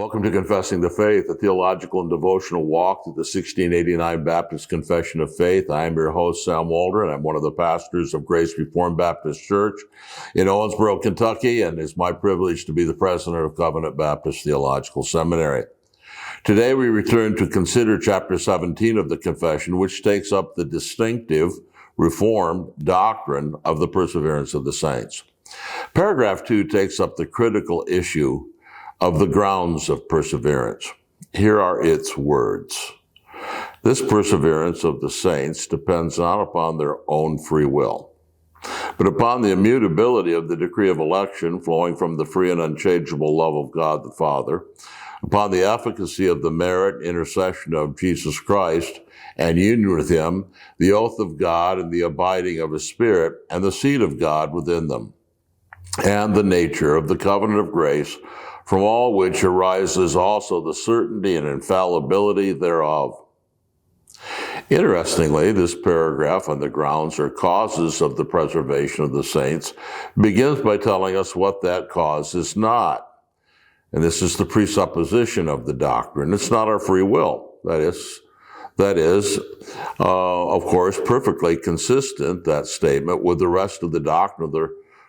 Welcome to Confessing the Faith, a theological and devotional walk through the 1689 Baptist Confession of Faith. I am your host, Sam Walder, and I'm one of the pastors of Grace Reformed Baptist Church in Owensboro, Kentucky, and it's my privilege to be the president of Covenant Baptist Theological Seminary. Today we return to consider chapter 17 of the Confession, which takes up the distinctive Reformed doctrine of the perseverance of the saints. Paragraph 2 takes up the critical issue of the grounds of perseverance. Here are its words. This perseverance of the saints depends not upon their own free will, but upon the immutability of the decree of election flowing from the free and unchangeable love of God the Father, upon the efficacy of the merit intercession of Jesus Christ and union with him, the oath of God and the abiding of his Spirit, and the seed of God within them, and the nature of the covenant of grace, from all which arises also the certainty and infallibility thereof. Interestingly, this paragraph on the grounds or causes of the preservation of the saints begins by telling us what that cause is not. And this is the presupposition of the doctrine. It's not our free will. That is, of course, perfectly consistent, that statement, with the rest of the doctrine of the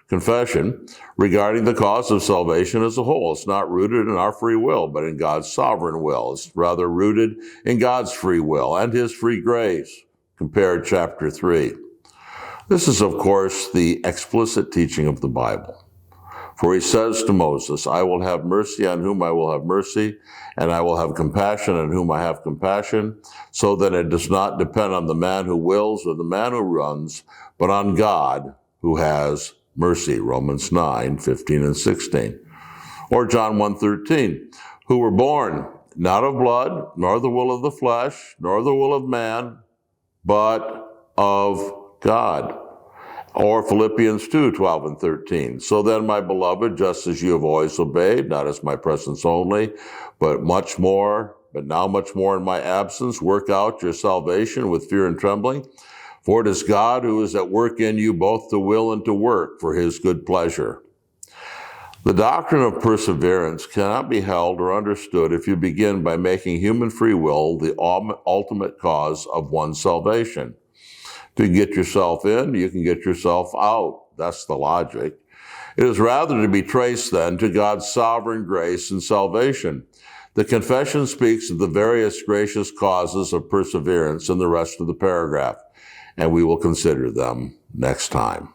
Confession regarding the cause of salvation as a whole. It's not rooted in our free will, but in God's sovereign will. It's rather rooted in God's free will and his free grace. Compare chapter 3. This is, of course, the explicit teaching of the Bible. For he says to Moses, I will have mercy on whom I will have mercy, and I will have compassion on whom I have compassion, so that it does not depend on the man who wills or the man who runs, but on God who has mercy, Romans 9:15 and 16. Or John 1:13, who were born not of blood, nor the will of the flesh, nor the will of man, but of God. Or Philippians 2:12 and 13. So then, my beloved, just as you have always obeyed, not as my presence only, but now much more in my absence, work out your salvation with fear and trembling. For it is God who is at work in you both to will and to work for his good pleasure. The doctrine of perseverance cannot be held or understood if you begin by making human free will the ultimate cause of one's salvation. To get yourself in, you can get yourself out. That's the logic. It is rather to be traced then to God's sovereign grace and salvation. The Confession speaks of the various gracious causes of perseverance in the rest of the paragraph, and we will consider them next time.